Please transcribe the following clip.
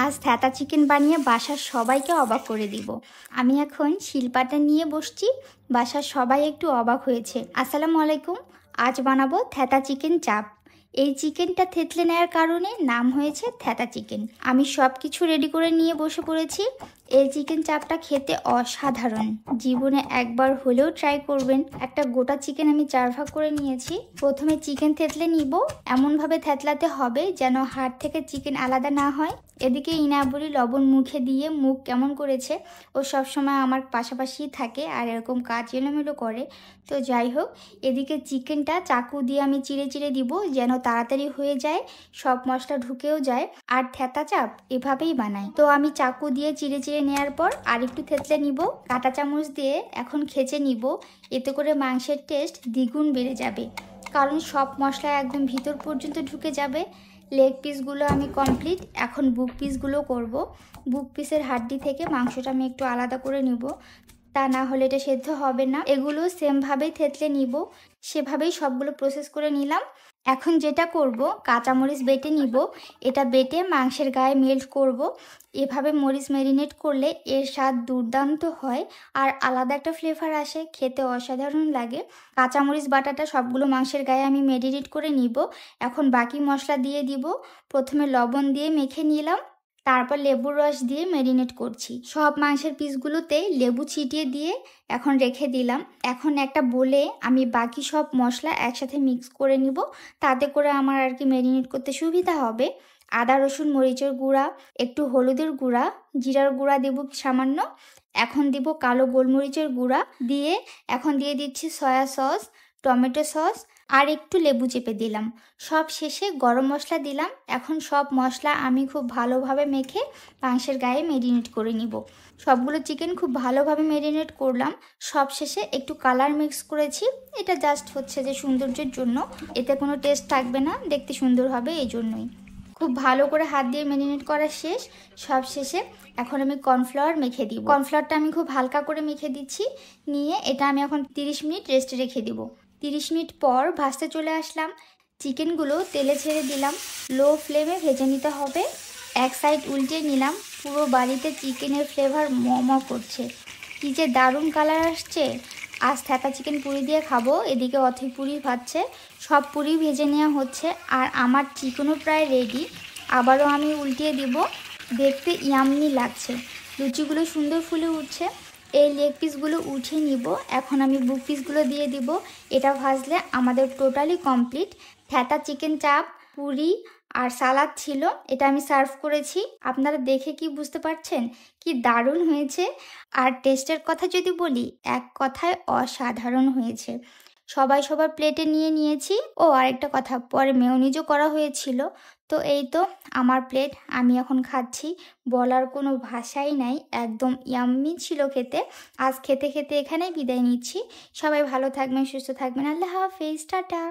আজ থ্যাতা চিকেন বানিয়ে বাসার সবাইকে অবাক করে দিব। আমি এখন শিলপাটা নিয়ে বসছি, বাসার সবাই একটু অবাক হয়েছে। আসসালামু আলাইকুম। আজ বানাবো থ্যাতা চিকেন চাপ। এই চিকেনটা থেতলে নেওয়ার কারণে নাম হয়েছে থ্যাতা চিকেন। আমি সব কিছু রেডি করে নিয়ে বসে পড়েছি। এই চিকেন চাপটা খেতে অসাধারণ, জীবনে একবার হলেও ট্রাই করবেন। একটা গোটা চিকেন আমি 4 ভাগ করে নিয়েছি। প্রথমে চিকেন থেতলে নিব, এমনভাবে থেতলাতে হবে যেন হাড় থেকে চিকেন আলাদা না হয়। এদিকে ইনাবুড়ি লবণ মুখে দিয়ে মুখ কেমন করেছে, ও সবসময় আমার পাশাপাশি থাকে আর এরকম কাজ এলোমেলো করে। তো যাই হোক, এদিকে চিকেনটা চাকু দিয়ে আমি চিড়ে চিড়ে দিব যেন তাড়াতাড়ি হয়ে যায়, সব মশলা ঢুকেও যায়। আর থ্যাতা চাপ এভাবেই বানাই। তো আমি চাকু দিয়ে চিড়ে চিড়ে নেওয়ার পর আর একটু থেতলে নিব, কাঁটা চামচ দিয়ে এখন খেচে নিব। এতে করে মাংসের টেস্ট দ্বিগুণ বেড়ে যাবে, কারণ সব মশলা একদম ভিতর পর্যন্ত ঢুকে যাবে। লেগ পিসগুলো আমি কমপ্লিট, এখন বুক পিসগুলো করব। বুক পিসের হাড্ডি থেকে মাংসটা আমি একটু আলাদা করে নিব, তা না হলে এটা সেদ্ধ হবে না। এগুলো সেমভাবেই থেতলে নিব, সেভাবেই সবগুলো প্রসেস করে নিলাম। এখন যেটা করব, কাঁচামরিচ বেটে নিব। এটা বেটে মাংসের গায়ে মেল্ট করব। এভাবে মরিচ ম্যারিনেট করলে এর স্বাদ দুর্দান্ত হয় আর আলাদা একটা ফ্লেভার আসে, খেতে অসাধারণ লাগে। কাঁচামরিচ বাটাটা সবগুলো মাংসের গায়ে আমি ম্যারিনেট করে নিব। এখন বাকি মশলা দিয়ে দিব। প্রথমে লবণ দিয়ে মেখে নিলাম, তারপর লেবুর রস দিয়ে ম্যারিনেট করছি। সব মাংসের পিসগুলোতে লেবু ছিটিয়ে দিয়ে এখন রেখে দিলাম। এখন একটা বলে আমি বাকি সব মশলা একসাথে মিক্স করে নিব, তাতে করে আমার আর কি ম্যারিনেট করতে সুবিধা হবে। আদা রসুন মরিচের গুঁড়া, একটু হলুদের গুঁড়া, জিরার গুঁড়া দেব সামান্য। এখন দিব কালো গোলমরিচের গুঁড়া দিয়ে, এখন দিয়ে দিচ্ছি সয়া সস, টমেটো সস আর একটু লেবু চেপে দিলাম। সব শেষে গরম মশলা দিলাম। এখন সব মশলা আমি খুব ভালোভাবে মেখে মাংসের গায়ে ম্যারিনেট করে নিব। সবগুলো চিকেন খুব ভালোভাবে ম্যারিনেট করলাম। সব শেষে একটু কালার মিক্স করেছি, এটা জাস্ট হচ্ছে যে সৌন্দর্যের জন্য, এতে কোনো টেস্ট থাকবে না, দেখতে সুন্দর হবে এই জন্যই। খুব ভালো করে হাত দিয়ে ম্যারিনেট করা শেষ। সব শেষে এখন আমি কর্নফ্লাওয়ার মেখে দিব। কর্নফ্লাওয়ারটা আমি খুব হালকা করে মেখে দিচ্ছি, নিয়ে এটা আমি এখন 30 মিনিট রেস্টে রেখে দিব। 30 মিনিট পর ভাজতে চলে আসলাম। চিকেনগুলো তেলে ছেড়ে দিলাম, লো ফ্লেমে ভেজে নিতে হবে। এক সাইড উল্টে নিলাম। পুরো বাড়িতে চিকেনের ফ্লেভার ম করছে, কী যে দারুণ কালার আসছে। আজ থ্যাতা চিকেন পুরি দিয়ে খাবো। এদিকে অথই পুরি ভাজছে, সব পুরি ভেজে নেওয়া হচ্ছে আর আমার চিকেনও প্রায় রেডি। আবারও আমি উল্টিয়ে দিব, দেখতে ইয়াম্মি লাগছে। লুচিগুলো সুন্দর ফুলে উঠছে। এই লেগ পিসগুলো উঠিয়ে নিব। এখন আমি বুক পিসগুলো দিয়ে দিব। এটা ভাজলে আমাদের টোটালি কমপ্লিট। থ্যাতা চিকেন চাপ, পুরি আর সালাদ ছিল, এটা আমি সার্ভ করেছি। আপনারা দেখে কি বুঝতে পারছেন কি দারুণ হয়েছে? আর টেস্টের কথা যদি বলি, এক কথায় অসাধারণ হয়েছে। সবাই সবার প্লেটে নিয়ে নিয়েছি। ও আরেকটা কথা, পরে মেয়োনিজও করা হয়েছিল। তো এই তো আমার প্লেট, আমি এখন খাচ্ছি। বলার কোনো ভাষাই নাই, একদম ইয়াম্মি ছিল খেতে। আজ খেতে খেতে এখানেই বিদায় নিচ্ছি। সবাই ভালো থাকবেন, সুস্থ থাকবেন। আল্লাহ হাফেজ, টাটা।